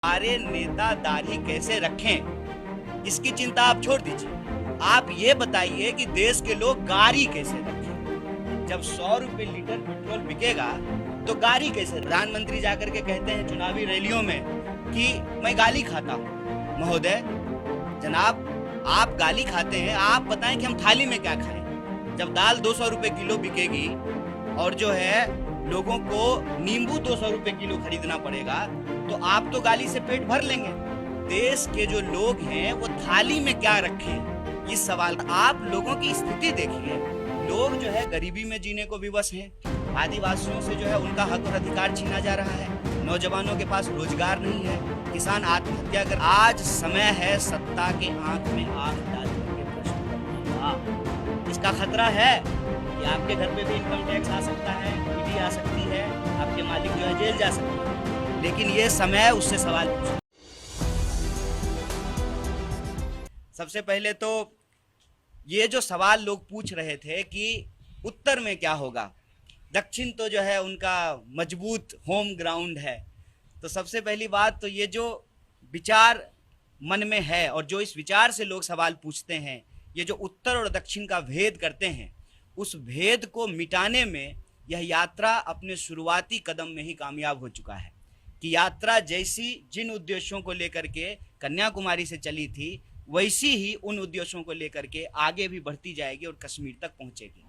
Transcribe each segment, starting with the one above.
हमारे नेता दाढ़ी कैसे रखें, इसकी चिंता आप छोड़ दीजिए। आप ये बताइए कि देश के लोग गाड़ी कैसे रखें। जब 100 रुपए लीटर पेट्रोल बिकेगा तो गाड़ी कैसे? प्रधानमंत्री जाकर के कहते हैं चुनावी रैलियों में कि मैं गाली खाता हूँ। महोदय, जनाब, आप गाली खाते हैं, आप बताएं कि हम थाली में क्या खाएं। जब दाल 200 रुपए किलो बिकेगी और जो है लोगों को नींबू 200 रुपए किलो खरीदना पड़ेगा, तो आप तो गाली से पेट भर लेंगे। देश के जो लोग हैं वो थाली में क्या रखें, इस सवाल। आप लोगों की स्थिति देखिए, लोग जो है गरीबी में जीने को विवश हैं। आदिवासियों से जो है उनका हक और अधिकार छीना जा रहा है। नौजवानों के पास रोजगार नहीं है, किसान आत्महत्या कर। आज समय है सत्ता के आंख में आंख डालने के प्रश्न करने का। इसका खतरा है कि आपके घर पे भी इनकम टैक्स आ सकता है, ईडी आ सकती है, आपके मालिक जो है जेल जा सकते हैं। लेकिन ये समय उससे सवाल पूछो। सबसे पहले तो ये जो सवाल लोग पूछ रहे थे कि उत्तर में क्या होगा, दक्षिण तो जो है उनका मजबूत होम ग्राउंड है। तो सबसे पहली बात तो ये जो विचार मन में है और जो इस विचार से लोग सवाल पूछते हैं, ये जो उत्तर और दक्षिण का भेद करते हैं, उस भेद को मिटाने में यह यात्रा अपने शुरुआती कदम में ही कामयाब हो चुका है। कि यात्रा जैसी जिन उद्देश्यों को लेकर के कन्याकुमारी से चली थी, वैसी ही उन उद्देश्यों को लेकर के आगे भी बढ़ती जाएगी और कश्मीर तक पहुंचेगी।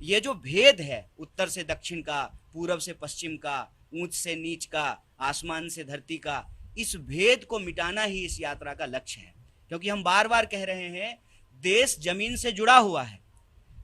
ये जो भेद है उत्तर से दक्षिण का, पूरब से पश्चिम का, ऊंच से नीच का, आसमान से धरती का, इस भेद को मिटाना ही इस यात्रा का लक्ष्य है। क्योंकि हम बार बार कह रहे हैं, देश जमीन से जुड़ा हुआ है,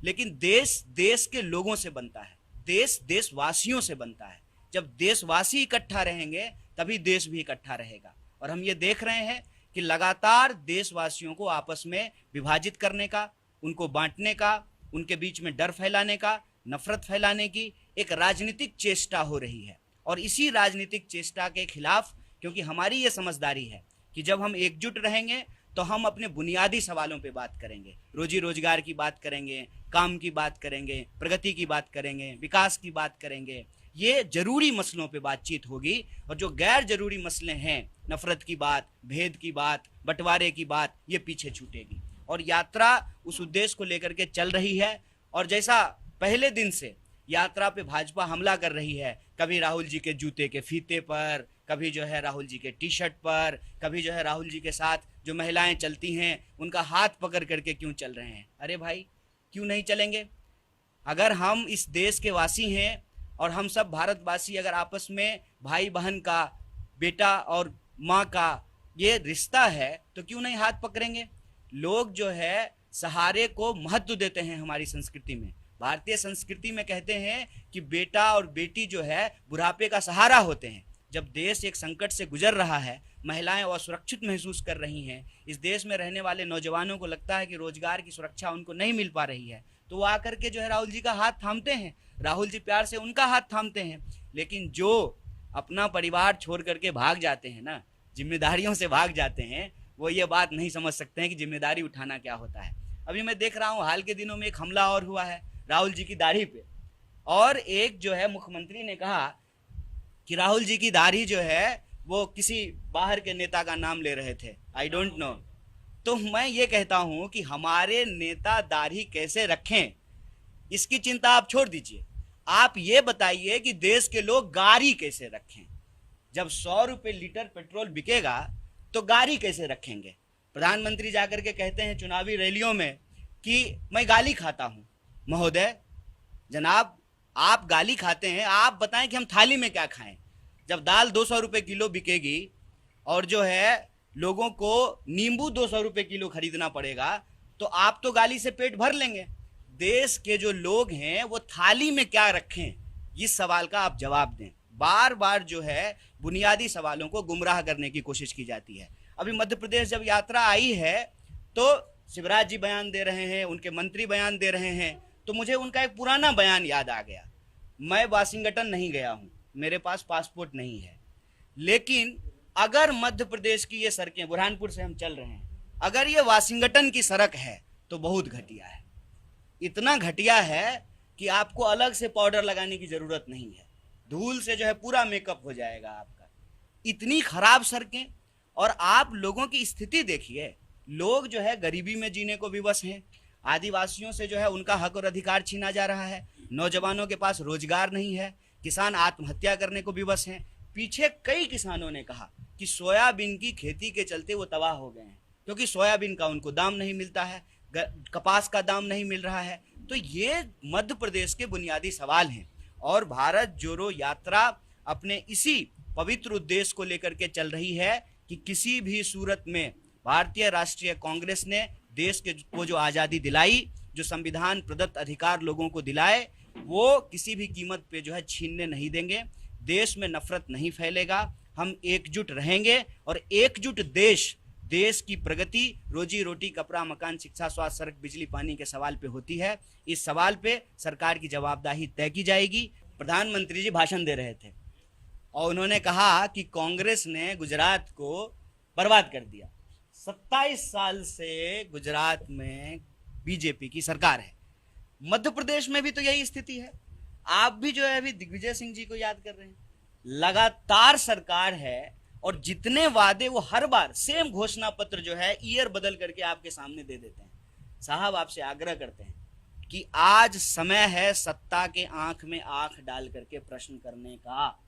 लेकिन देश देश के लोगों से बनता है, देश देशवासियों से बनता है। जब देशवासी इकट्ठा रहेंगे तभी देश भी इकट्ठा रहेगा। और हम ये देख रहे हैं कि लगातार देशवासियों को आपस में विभाजित करने का, उनको बांटने का, उनके बीच में डर फैलाने का, नफरत फैलाने की एक राजनीतिक चेष्टा हो रही है। और इसी राजनीतिक चेष्टा के खिलाफ, क्योंकि हमारी ये समझदारी है कि जब हम एकजुट रहेंगे तो हम अपने बुनियादी सवालों पे बात करेंगे, रोजी रोजगार की बात करेंगे, काम की बात करेंगे, प्रगति की बात करेंगे, विकास की बात करेंगे। ये जरूरी मसलों पे बातचीत होगी। और जो गैर जरूरी मसले हैं, नफरत की बात, भेद की बात, बंटवारे की बात, ये पीछे छूटेगी। और यात्रा उस उद्देश्य को लेकर के चल रही है। और जैसा पहले दिन से यात्रा पे भाजपा हमला कर रही है, कभी राहुल जी के जूते के फीते पर, कभी जो है राहुल जी के टी शर्ट पर, कभी जो है राहुल जी के साथ जो महिलाएं चलती हैं उनका हाथ पकड़ करके क्यों चल रहे हैं। अरे भाई, क्यों नहीं चलेंगे? अगर हम इस देश के वासी हैं और हम सब भारतवासी अगर आपस में भाई बहन का, बेटा और माँ का ये रिश्ता है, तो क्यों नहीं हाथ पकड़ेंगे? लोग जो है सहारे को महत्व देते हैं। हमारी संस्कृति में, भारतीय संस्कृति में कहते हैं कि बेटा और बेटी जो है बुढ़ापे का सहारा होते हैं। जब देश एक संकट से गुजर रहा है, महिलाएं असुरक्षित महसूस कर रही हैं, इस देश में रहने वाले नौजवानों को लगता है कि रोजगार की सुरक्षा उनको नहीं मिल पा रही है, तो वो आकर के जो है राहुल जी का हाथ थामते हैं, राहुल जी प्यार से उनका हाथ थामते हैं। लेकिन जो अपना परिवार छोड़ करके भाग जाते हैं ना, जिम्मेदारियों से भाग जाते हैं, वो ये बात नहीं समझ सकते हैं कि जिम्मेदारी उठाना क्या होता है। अभी मैं देख रहा हूँ हाल के दिनों में एक हमला और हुआ है राहुल जी की दाढ़ी पे। और एक जो है मुख्यमंत्री ने कहा कि राहुल जी की दाढ़ी जो है वो किसी बाहर के नेता का नाम ले रहे थे, आई डोंट नो। तो मैं ये कहता हूं कि हमारे नेता दाढ़ी कैसे रखें, इसकी चिंता आप छोड़ दीजिए। आप ये बताइए कि देश के लोग गाड़ी कैसे रखें। जब 100 रुपए लीटर पेट्रोल बिकेगा तो गाड़ी कैसे रखेंगे? प्रधानमंत्री जाकर के कहते हैं चुनावी रैलियों में कि मैं गाली खाता हूं। महोदय, जनाब, आप गाली खाते हैं, आप बताएं कि हम थाली में क्या खाएं। जब दाल 200 रुपए किलो बिकेगी और जो है लोगों को नींबू 200 रुपए किलो खरीदना पड़ेगा, तो आप तो गाली से पेट भर लेंगे। देश के जो लोग हैं वो थाली में क्या रखें, इस सवाल का आप जवाब दें। बार बार जो है बुनियादी सवालों को गुमराह करने की कोशिश की जाती है। अभी मध्य प्रदेश जब यात्रा आई है तो शिवराज जी बयान दे रहे हैं, उनके मंत्री बयान दे रहे हैं, तो मुझे उनका एक पुराना बयान याद आ गया। मैं वाशिंगटन नहीं गया हूं, मेरे पास पासपोर्ट नहीं है, लेकिन अगर मध्य प्रदेश की ये सड़कें, बुरहानपुर से हम चल रहे हैं, अगर ये वाशिंगटन की सड़क है तो बहुत घटिया है। इतना घटिया है कि आपको अलग से पाउडर लगाने की जरूरत नहीं है, धूल से जो है पूरा मेकअप हो जाएगा आपका। इतनी खराब सड़कें, और आप लोगों की स्थिति देखिए, लोग जो है गरीबी में जीने को विवश हैं, आदिवासियों से जो है उनका हक और अधिकार छीना जा रहा है, नौजवानों के पास रोजगार नहीं है, किसान आत्महत्या करने को विवश हैं। पीछे कई किसानों ने कहा कि सोयाबीन की खेती के चलते वो तबाह हो गए हैं, क्योंकि सोयाबीन का उनको दाम नहीं मिलता है, कपास का दाम नहीं मिल रहा है। तो ये मध्य प्रदेश के बुनियादी सवाल हैं, और भारत जोड़ो यात्रा अपने इसी पवित्र उद्देश्य को लेकर के चल रही है कि किसी भी सूरत में भारतीय राष्ट्रीय कांग्रेस ने देश को जो आज़ादी दिलाई, जो संविधान प्रदत्त अधिकार लोगों को दिलाए, वो किसी भी कीमत पे जो है छीनने नहीं देंगे। देश में नफरत नहीं फैलेगा, हम एकजुट रहेंगे, और एकजुट देश की प्रगति रोजी रोटी, कपड़ा, मकान, शिक्षा, स्वास्थ्य, सड़क, बिजली, पानी के सवाल पे होती है। इस सवाल पे सरकार की जवाबदेही तय की जाएगी। प्रधानमंत्री जी भाषण दे रहे थे और उन्होंने कहा कि कांग्रेस ने गुजरात को बर्बाद कर दिया। 27 साल से गुजरात में बीजेपी की सरकार है, मध्य प्रदेश में भी तो यही स्थिति है। आप भी जो है अभी दिग्विजय सिंह जी को याद कर रहे हैं, लगातार सरकार है, और जितने वादे वो हर बार सेम घोषणा पत्र जो है ईयर बदल करके आपके सामने दे देते हैं। साहब, आपसे आग्रह करते हैं कि आज समय है सत्ता के आंख में आंख डाल करके प्रश्न करने का।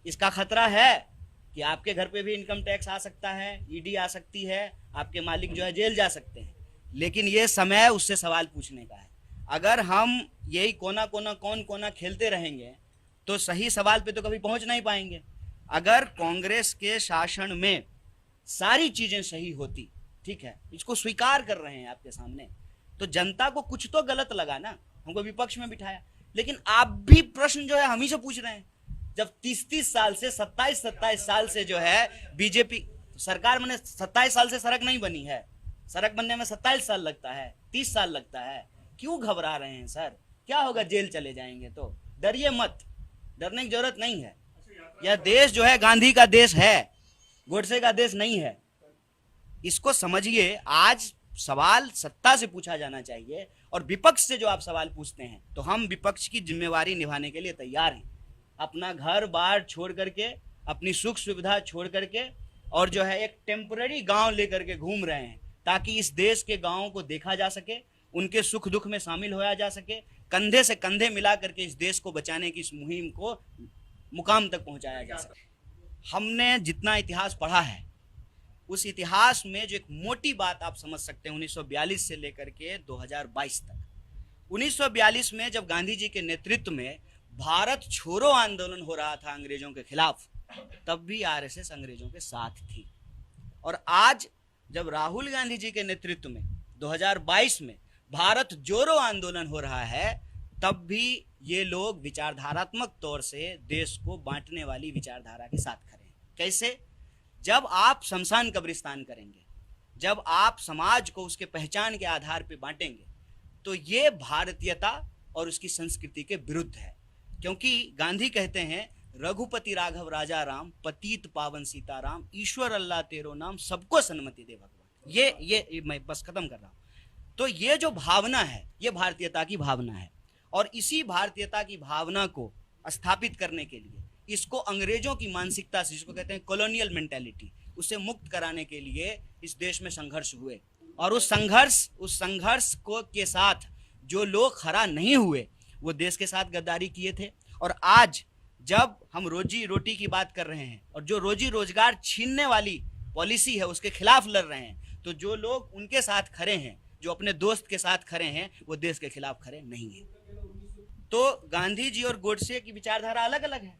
इसका खतरा है कि आपके घर पे भी इनकम टैक्स आ सकता है, ईडी आ सकती है, आपके मालिक जो है जेल जा सकते हैं, लेकिन ये समय उससे सवाल पूछने का है। अगर हम यही कोना कोना कौन कोना खेलते रहेंगे तो सही सवाल पे तो कभी पहुंच नहीं पाएंगे। अगर कांग्रेस के शासन में सारी चीजें सही होती, ठीक है, इसको स्वीकार कर रहे हैं आपके सामने, तो जनता को कुछ तो गलत लगा ना, हमको विपक्ष में बिठाया। लेकिन आप भी प्रश्न जो है हम ही से पूछ रहे हैं, जब 30-30 साल से 27-27 साल से जो है बीजेपी सरकार, मैंने 27 साल से सड़क नहीं बनी है, सड़क बनने में 27 साल लगता है, 30 साल लगता है। क्यों घबरा रहे हैं सर? क्या होगा, जेल चले जाएंगे तो? डरिए मत, डरने की जरूरत नहीं है। यह देश जो है गांधी का देश है, गोडसे का देश नहीं है, इसको समझिए। आज सवाल सत्ता से पूछा जाना चाहिए, और विपक्ष से जो आप सवाल पूछते हैं, तो हम विपक्ष की जिम्मेवारी निभाने के लिए तैयार हैं। अपना घर बार छोड़ करके, अपनी सुख सुविधा छोड़ करके, और जो है एक टेम्पररी गांव लेकर के घूम रहे हैं, ताकि इस देश के गांवों को देखा जा सके, उनके सुख दुख में शामिल होया जा सके, कंधे से कंधे मिला करके इस देश को बचाने की इस मुहिम को मुकाम तक पहुंचाया जा सके। हमने जितना इतिहास पढ़ा है, उस इतिहास में जो एक मोटी बात आप समझ सकते हैं, 1942 से लेकर के 2022 तक। 1942 में जब गांधी जी के नेतृत्व में भारत छोड़ो आंदोलन हो रहा था अंग्रेजों के खिलाफ, तब भी आरएसएस अंग्रेजों के साथ थी। और आज जब राहुल गांधी जी के नेतृत्व में 2022 में भारत जोड़ो आंदोलन हो रहा है, तब भी ये लोग विचारधारात्मक तौर से देश को बांटने वाली विचारधारा के साथ खड़े हैं। कैसे? जब आप शमशान कब्रिस्तान करेंगे, जब आप समाज को उसके पहचान के आधार पर बांटेंगे, तो ये भारतीयता और उसकी संस्कृति के विरुद्ध है। क्योंकि गांधी कहते हैं, रघुपति राघव राजा राम, पतित पावन सीताराम, ईश्वर अल्लाह तेरो नाम, सबको सन्मति दे भगवान। ये मैं बस खत्म कर रहा हूं। तो ये जो भावना है, ये भारतीयता की भावना है, और इसी भारतीयता की भावना को स्थापित करने के लिए, इसको अंग्रेजों की मानसिकता से, जिसको कहते हैं कॉलोनियल मेंटालिटी, उसे मुक्त कराने के लिए इस देश में संघर्ष हुए। और उस संघर्ष को के साथ जो लोग खड़ा नहीं हुए, वो देश के साथ गद्दारी किए थे। और आज जब हम रोजी रोटी की बात कर रहे हैं, और जो रोजी रोजगार छीनने वाली पॉलिसी है उसके खिलाफ लड़ रहे हैं, तो जो लोग उनके साथ खड़े हैं, जो अपने दोस्त के साथ खड़े हैं, वो देश के खिलाफ खड़े नहीं है। तो गांधी जी और गोडसे की विचारधारा अलग अलग है,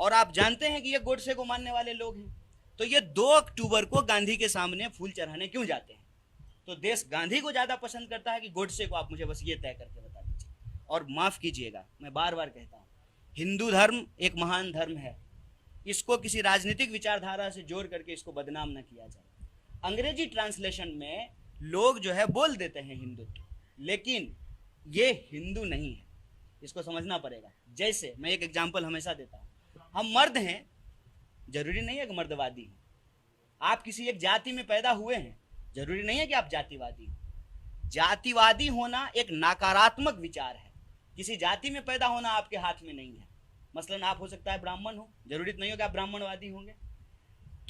और आप जानते हैं कि ये गोडसे को मानने वाले लोग हैं। तो ये 2 अक्टूबर को गांधी के सामने फूल चढ़ाने क्यों जाते हैं? तो देश गांधी को ज्यादा पसंद करता है कि गोडसे को? आप मुझे बस ये तय करके बता दीजिए। और माफ कीजिएगा, मैं बार बार कहता हूं, हिंदू धर्म एक महान धर्म है, इसको किसी राजनीतिक विचारधारा से जोड़ करके इसको बदनाम न किया जाए। अंग्रेजी ट्रांसलेशन में लोग जो है बोल देते हैं हिंदुत्व, लेकिन ये हिंदू नहीं है, इसको समझना पड़ेगा। जैसे मैं एक एग्जांपल हमेशा देता हूं, हम मर्द हैं, जरूरी नहीं है कि मर्दवादी हैं। आप किसी एक जाति में पैदा हुए हैं, जरूरी नहीं है कि आप जातिवादी हैं। जातिवादी होना एक नकारात्मक विचार है। किसी जाति में पैदा होना आपके हाथ में नहीं है। मसलन आप हो सकता है ब्राह्मण हो, जरूरी नहीं हो कि आप ब्राह्मणवादी होंगे।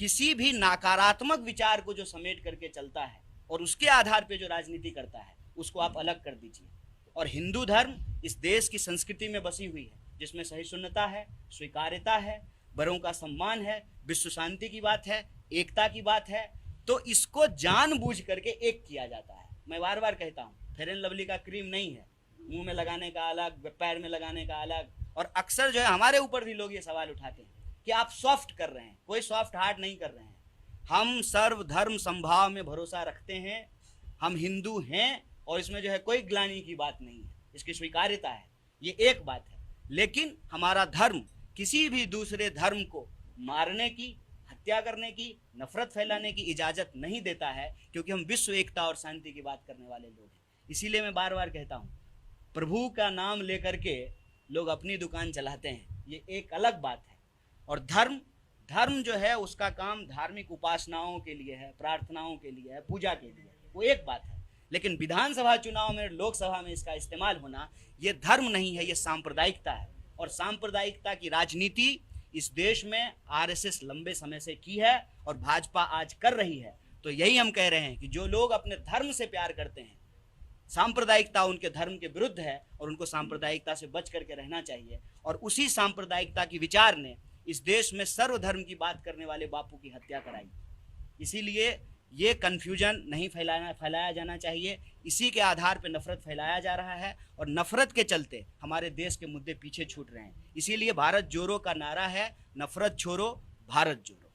किसी भी नकारात्मक विचार को जो समेट करके चलता है और उसके आधार पे जो राजनीति करता है, उसको आप अलग कर दीजिए। और हिंदू धर्म इस देश की संस्कृति में बसी हुई है, जिसमें सहिष्णुता है, स्वीकार्यता है, बड़ों का सम्मान है, विश्व शांति की बात है, एकता की बात है। तो इसको जानबूझ करके एक किया जाता है। मैं बार बार कहता हूँ, फेयर एंड लवली का क्रीम नहीं है, मुंह में लगाने का अलग, पैर में लगाने का अलग। और अक्सर जो है हमारे ऊपर भी लोग ये सवाल उठाते हैं कि आप सॉफ्ट कर रहे हैं। कोई सॉफ्ट हार्ट नहीं कर रहे हैं। हम सर्वधर्म संभाव में भरोसा रखते हैं, हम हिंदू हैं और इसमें जो है कोई ग्लानि की बात नहीं है, इसकी स्वीकार्यता है, ये एक बात है। लेकिन हमारा धर्म किसी भी दूसरे धर्म को मारने की, हत्या करने की, नफरत फैलाने की इजाजत नहीं देता है, क्योंकि हम विश्व एकता और शांति की बात करने वाले लोग हैं। इसीलिए मैं बार बार कहता हूँ, प्रभु का नाम लेकर के लोग अपनी दुकान चलाते हैं, ये एक अलग बात है। और धर्म जो है उसका काम धार्मिक उपासनाओं के लिए है, प्रार्थनाओं के लिए है, पूजा के लिए, वो एक बात है। लेकिन विधानसभा चुनाव में, लोकसभा में इसका इस्तेमाल होना, ये धर्म नहीं है, ये सांप्रदायिकता है। और सांप्रदायिकता की राजनीति इस देश में आरएसएस लंबे समय से की है और भाजपा आज कर रही है। तो यही हम कह रहे हैं कि जो लोग अपने धर्म से प्यार करते हैं, सांप्रदायिकता उनके धर्म के विरुद्ध है और उनको सांप्रदायिकता से बच करके रहना चाहिए। और उसी सांप्रदायिकता की विचार ने इस देश में सर्वधर्म की बात करने वाले बापू की हत्या कराई। इसीलिए ये कन्फ्यूजन नहीं फैलाया जाना चाहिए। इसी के आधार पर नफरत फैलाया जा रहा है और नफरत के चलते हमारे देश के मुद्दे पीछे छूट रहे हैं। इसीलिए भारत जोड़ो का नारा है, नफरत छोड़ो, भारत जोड़ो।